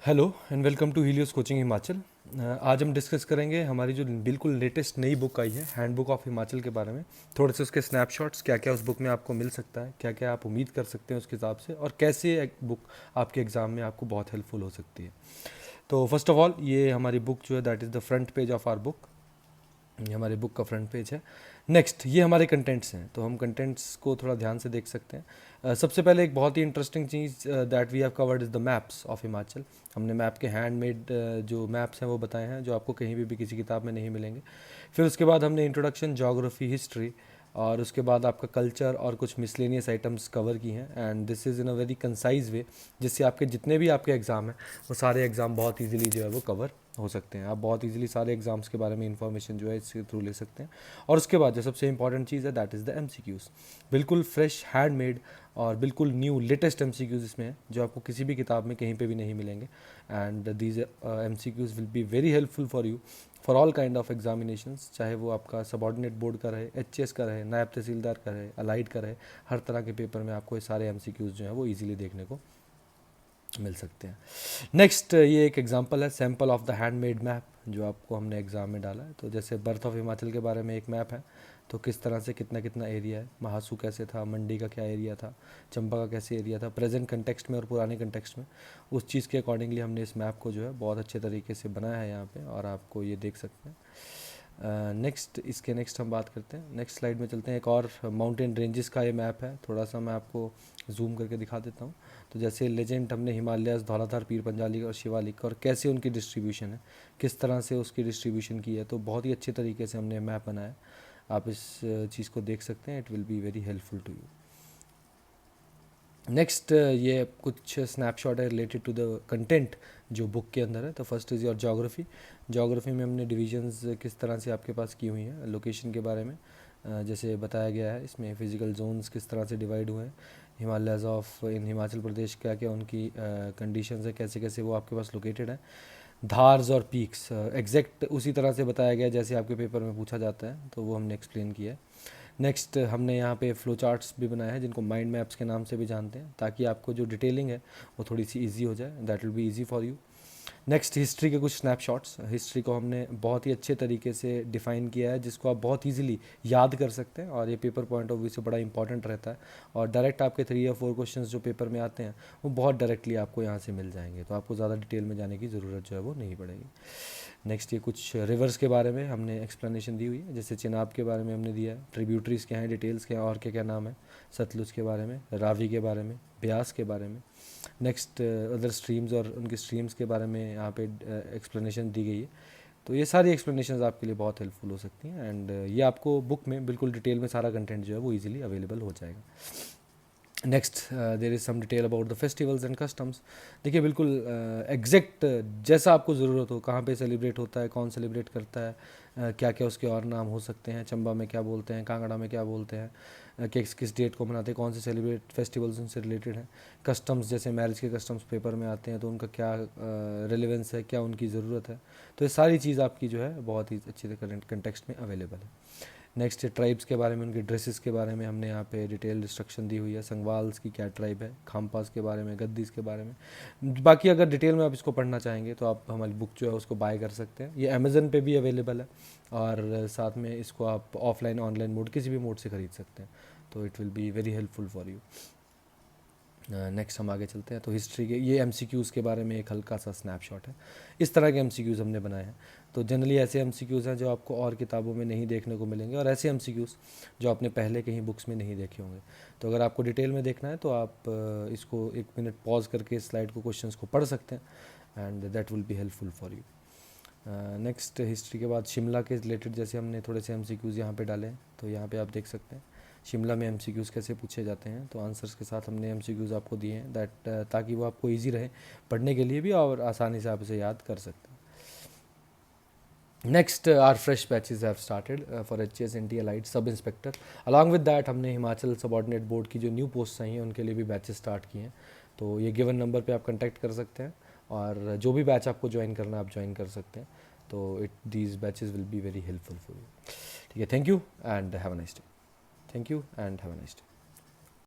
Hello and welcome to Helios coaching Himachal. आज हम discuss करेंगे हमारी जो बिल्कुल लेटेस्ट नई बुक आई है हैंडबुक ऑफ हिमाचल के बारे में। थोड़े से उसके स्नैपशॉट्स, क्या क्या उस बुक में आपको मिल सकता है, क्या क्या आप उम्मीद कर सकते हैं उसके हिसाब से, और कैसे एक बुक आपके एग्ज़ाम में आपको बहुत हेल्पफुल हो सकती है। तो फर्स्ट ऑफ ऑल ये हमारी बुक जो है that is the front page of our book. ये हमारे बुक का फ्रंट पेज है। नेक्स्ट ये हमारे कंटेंट्स हैं, तो हम कंटेंट्स को थोड़ा ध्यान से देख सकते हैं। सबसे पहले एक बहुत ही इंटरेस्टिंग चीज़ that we have covered is the maps of Himachal. हमने मैप के हैंडमेड जो मैप्स हैं वो बताए हैं, जो आपको कहीं भी किसी किताब में नहीं मिलेंगे। फिर उसके बाद हमने इंट्रोडक्शन, ज्योग्राफी, हिस्ट्री, और उसके बाद आपका कल्चर और कुछ मिसलेनियस आइटम्स कवर की हैं। And this is in a very concise way, जिससे आपके जितने भी आपके एग्ज़ाम हैं वो सारे एग्ज़ाम बहुत ईजिली जो है वो कवर हो सकते हैं। आप बहुत इजीली सारे एग्जाम्स के बारे में इंफॉर्मेशन जो है इसके थ्रू ले सकते हैं। और उसके बाद जो सबसे इंपॉर्टेंट चीज़ है दैट इज़ द एमसीक्यूज़। बिल्कुल फ्रेश, हैंडमेड और बिल्कुल न्यू लेटेस्ट एमसीक्यूज़ इसमें हैं, जो आपको किसी भी किताब में कहीं पे भी नहीं मिलेंगे। And these MCQs will be very helpful for you for all kind of examinations, चाहे वो आपका सबॉर्डिनेट बोर्ड का रहे, एचएएस का रहे, नायब तहसीलदार का रहे, अलाइड का रहे। हर तरह के पेपर में आपको ये सारे एमसीक्यूज़ जो हैं वो ईजिली देखने को मिल सकते हैं। नेक्स्ट ये एक एग्जांपल है, sample of the handmade map, जो आपको हमने एग्ज़ाम में डाला है। तो जैसे बर्थ ऑफ हिमाचल के बारे में एक मैप है, तो किस तरह से कितना कितना एरिया है, महासू कैसे था, मंडी का क्या एरिया था, चंबा का कैसे एरिया था, प्रेजेंट कंटेक्स्ट में और पुराने कंटेक्स्ट में। उस चीज़ के अकॉर्डिंगली हमने इस मैप को जो है बहुत अच्छे तरीके से बनाया है यहाँ पे, और आपको ये देख सकते हैं। नेक्स्ट हम बात करते हैं, नेक्स्ट स्लाइड में चलते हैं। एक और माउंटेन रेंजेस का ये मैप है, थोड़ा सा मैं आपको जूम करके दिखा देता हूँ। तो जैसे लेजेंड हमने हिमालयस, धौलाधार, पीर पंजाली और शिवालिक, और कैसे उनकी डिस्ट्रीब्यूशन है, किस तरह से उसकी डिस्ट्रीब्यूशन की है, तो बहुत ही अच्छे तरीके से हमने मैप बनाया। आप इस चीज़ को देख सकते हैं, it will be very helpful to you. Next ये कुछ स्नैपशॉट है रिलेटेड टू द कंटेंट जो बुक के अंदर है। तो first is your geography. Geography में हमने डिविजन्स किस तरह से आपके पास की हुई हैं, लोकेशन के बारे में जैसे बताया गया है इसमें, फिजिकल जोन्स किस तरह से डिवाइड हुए हैं, हिमालयाज़ ऑफ इन हिमाचल प्रदेश क्या क्या उनकी कंडीशंस है, कैसे कैसे वो आपके पास लोकेटेड है। धार्स और पीक्स एग्जैक्ट उसी तरह से बताया गया जैसे आपके पेपर में पूछा जाता है, तो वो हमने एक्सप्लेन किया है। नेक्स्ट हमने यहाँ पे फ्लो चार्ट्स भी बनाए हैं, जिनको माइंड मैप्स के नाम से भी जानते हैं, ताकि आपको जो डिटेलिंग है वो थोड़ी सी इजी हो जाए, that will be easy for you. Next history के कुछ स्नैपशॉट्स। हिस्ट्री को हमने बहुत ही अच्छे तरीके से डिफ़ाइन किया है, जिसको आप बहुत इजीली याद कर सकते हैं, और ये पेपर पॉइंट ऑफ व्यू से बड़ा इंपॉर्टेंट रहता है। और डायरेक्ट आपके 3 या 4 क्वेश्चंस जो पेपर में आते हैं वो बहुत डायरेक्टली आपको यहाँ से मिल जाएंगे, तो आपको ज़्यादा डिटेल में जाने की ज़रूरत जो है वो नहीं पड़ेगी। नेक्स्ट ये कुछ रिवर्स के बारे में हमने एक्सप्लेनेशन दी हुई है, जैसे चिनाब के बारे में हमने दिया है, ट्रिब्यूटरीज क्या हैं, डिटेल्स क्या हैं, और क्या क्या नाम है, सतलुज के बारे में, रावी के बारे में, ब्यास के बारे में। नेक्स्ट अदर स्ट्रीम्स और उनके स्ट्रीम्स के बारे में यहाँ पे एक्सप्लेनेशन दी गई है। तो ये सारी एक्सप्लेनेशन आपके लिए बहुत हेल्पफुल हो सकती हैं, एंड ये आपको बुक में बिल्कुल डिटेल में सारा कंटेंट जो है वो ईजिली अवेलेबल हो जाएगा। Next there is some detail about the festivals and customs. देखिए बिल्कुल एग्जैक्ट जैसा आपको ज़रूरत हो, कहाँ पे सेलिब्रेट होता है, कौन सेलिब्रेट करता है, क्या क्या उसके और नाम हो सकते हैं, चंबा में क्या बोलते हैं, कांगड़ा में क्या बोलते हैं, किस किस डेट को मनाते हैं, कौन से सेलिब्रेट फेस्टिवल्स उनसे रिलेटेड हैं। कस्टम्स जैसे मैरिज के कस्टम्स पेपर में आते हैं, तो उनका क्या रेलेवेंस है, क्या उनकी ज़रूरत है, तो ये सारी चीज़ आपकी जो है बहुत ही अच्छे से कंटेक्स्ट में अवेलेबल है। नेक्स्ट ट्राइब्स के बारे में, उनके ड्रेसेस के बारे में हमने यहाँ पे डिटेल इंस्ट्रक्शन दी हुई है। संगवाल्स की क्या ट्राइब है, खामपास के बारे में, गद्दीस के बारे में। बाकी अगर डिटेल में आप इसको पढ़ना चाहेंगे तो आप हमारी बुक जो है उसको बाय कर सकते हैं, ये अमेज़न पे भी अवेलेबल है, और साथ में इसको आप ऑफलाइन ऑनलाइन मोड किसी भी मोड से ख़रीद सकते हैं, तो it will be very helpful for you. Next हम आगे चलते हैं। तो हिस्ट्री के ये एमसीक्यूज़ के बारे में एक हल्का सा स्नैपशॉट है। इस तरह के एमसीक्यूज़ हमने बनाए हैं। तो जनरली ऐसे एमसीक्यूज़ हैं जो आपको और किताबों में नहीं देखने को मिलेंगे, और ऐसे एमसीक्यूज़ जो आपने पहले कहीं बुक्स में नहीं देखे होंगे। तो अगर आपको डिटेल में देखना है तो आप इसको 1 मिनट पॉज करके इस स्लाइड को, क्वेश्चंस को पढ़ सकते हैं, and that will be helpful for you. Next history के बाद शिमला के रिलेटेड जैसे हमने थोड़े से एमसीक्यूज़ यहाँ पे डाले हैं, तो यहाँ पे आप देख सकते हैं शिमला में एमसीक्यूज़ कैसे पूछे जाते हैं। तो आंसर्स के साथ हमने एमसीक्यूज़ आपको दिए हैं, दैट ताकि वो आपको इजी रहे पढ़ने के लिए भी, और आसानी से आप इसे याद कर सकते हैं। Next are fresh batches have started for HAS NT allied sub inspector. Along with that हमने हिमाचल सबॉर्डिनेट बोर्ड की जो न्यू पोस्ट आई हैं उनके लिए भी बैचेस स्टार्ट किए हैं। तो ये गिवन नंबर पे आप कांटेक्ट कर सकते हैं, और जो भी बैच आपको ज्वाइन करना है आप ज्वाइन कर सकते हैं। तो these batches will be very helpful for you. ठीक है, thank you and have a nice day. Thank you and have a nice day.